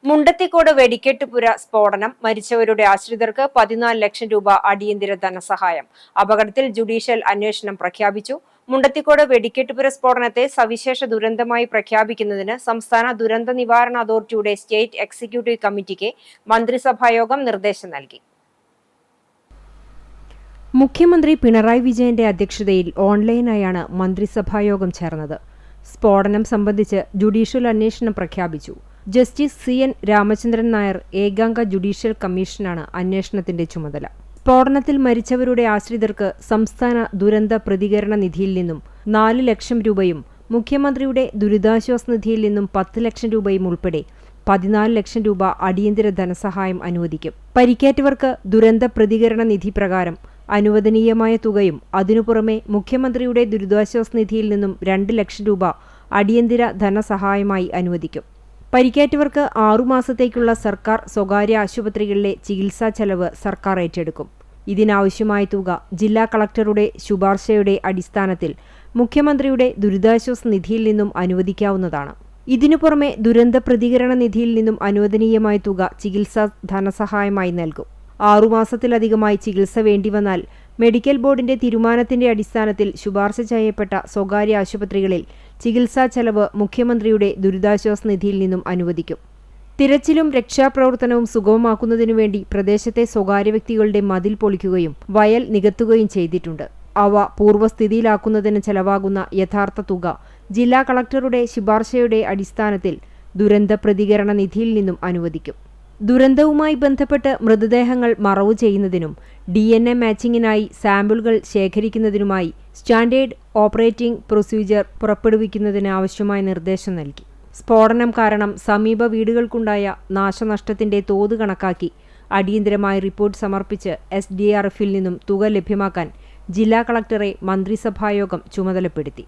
മുണ്ടത്തിക്കോട് വെടിക്കെട്ടുപുര സ്ഫോടനം മരിച്ചവരുടെ ആശ്രിതർക്ക് 14 ലക്ഷം രൂപ അടിയന്തര ധനസഹായം. അപകടത്തിൽ ജുഡീഷ്യൽ അന്വേഷണം പ്രഖ്യാപിച്ചു. മുണ്ടത്തിക്കോട് വെടിക്കെട്ടുപുര സ്ഫോടനത്തെ സവിശേഷ ദുരന്തമായി പ്രഖ്യാപിക്കുന്നതിന് സംസ്ഥാന ദുരന്ത നിവാരണ അതോറിറ്റിയുടെ സ്റ്റേറ്റ് എക്സിക്യൂട്ടീവ് കമ്മിറ്റിക്ക് മന്ത്രിസഭായോഗം നിർദ്ദേശം നൽകി. മുഖ്യമന്ത്രി പിണറായി വിജയന്റെ അധ്യക്ഷതയിൽ ഓൺലൈനായാണ് മന്ത്രിസഭായോഗം ചേർന്നത്. സ്ഫോടനം സംബന്ധിച്ച് ജുഡീഷ്യൽ അന്വേഷണം പ്രഖ്യാപിച്ചു. ജസ്റ്റിസ് CN രാമചന്ദ്രൻ നായർ ഏകാംഗ ജുഡീഷ്യൽ കമ്മീഷനാണ് അന്വേഷണത്തിന്റെ ചുമതല. സ്ഫോടനത്തിൽ മരിച്ചവരുടെ ആശ്രിതർക്ക് സംസ്ഥാന ദുരന്ത പ്രതികരണ നിധിയിൽ നിന്നും 4 ലക്ഷം രൂപയും മുഖ്യമന്ത്രിയുടെ ദുരിതാശ്വാസ നിധിയിൽ നിന്നും 10 ലക്ഷം രൂപയും ഉൾപ്പെടെ 14 ലക്ഷം രൂപ അടിയന്തര ധനസഹായം അനുവദിക്കും. പരിക്കേറ്റവർക്ക് ദുരന്ത പ്രതികരണ നിധി പ്രകാരം അനുവദനീയമായ തുകയും അതിനു പുറമെ മുഖ്യമന്ത്രിയുടെ ദുരിതാശ്വാസ നിധിയിൽ നിന്നും 2 ലക്ഷം രൂപ അടിയന്തര ധനസഹായമായി അനുവദിക്കും. പരിക്കേറ്റവർക്ക് 6 മാസത്തേക്കുള്ള സർക്കാർ സ്വകാര്യ ആശുപത്രികളിലെ ചികിത്സാ ചെലവ് സർക്കാർ ഏറ്റെടുക്കും. ഇതിനാവശ്യമായ തുക ജില്ലാ കളക്ടറുടെ ശുപാർശയുടെ അടിസ്ഥാനത്തിൽ മുഖ്യമന്ത്രിയുടെ ദുരിതാശ്വാസ നിധിയിൽ നിന്നും അനുവദിക്കാവുന്നതാണ്. ഇതിനു പുറമെ ദുരന്ത പ്രതികരണ നിധിയിൽ നിന്നും അനുവദനീയമായ തുക ചികിത്സാ ധനസഹായമായി നൽകും. 6 മാസത്തിലധികമായി ചികിത്സ വേണ്ടിവന്നാൽ മെഡിക്കൽ ബോർഡിന്റെ തീരുമാനത്തിന്റെ അടിസ്ഥാനത്തിൽ ശുപാർശ ചെയ്യപ്പെട്ട സ്വകാര്യ ആശുപത്രികളിൽ ചികിത്സാ ചെലവ് മുഖ്യമന്ത്രിയുടെ ദുരിതാശ്വാസ നിധിയിൽ നിന്നും അനുവദിക്കും. തിരച്ചിലും രക്ഷാപ്രവർത്തനവും സുഗമമാക്കുന്നതിനു വേണ്ടി പ്രദേശത്തെ സ്വകാര്യ വ്യക്തികളുടെ മതിൽ പൊളിക്കുകയും വയൽ നികത്തുകയും ചെയ്തിട്ടുണ്ട്. അവ പൂർവ്വസ്ഥിതിയിലാക്കുന്നതിന് ചെലവാകുന്ന യഥാർത്ഥ തുക ജില്ലാ കളക്ടറുടെ ശുപാർശയുടെ അടിസ്ഥാനത്തിൽ ദുരന്ത പ്രതികരണ നിധിയിൽ നിന്നും അനുവദിക്കും. ദുരന്തവുമായി ബന്ധപ്പെട്ട് മൃതദേഹങ്ങൾ മറവു ചെയ്യുന്നതിനും DNA മാച്ചിങ്ങിനായി സാമ്പിളുകൾ ശേഖരിക്കുന്നതിനുമായി സ്റ്റാൻഡേർഡ് ഓപ്പറേറ്റിംഗ് പ്രൊസീജിയർ പുറപ്പെടുവിക്കുന്നതിന് ആവശ്യമായ നിർദ്ദേശം നൽകി. സ്ഫോടനം കാരണം സമീപ വീടുകൾക്കുണ്ടായ നാശനഷ്ടത്തിന്റെ തോത് കണക്കാക്കി അടിയന്തരമായി റിപ്പോർട്ട് സമർപ്പിച്ച് SDRF-ൽ നിന്നും തുക ലഭ്യമാക്കാൻ ജില്ലാ കളക്ടറെ മന്ത്രിസഭായോഗം ചുമതലപ്പെടുത്തി.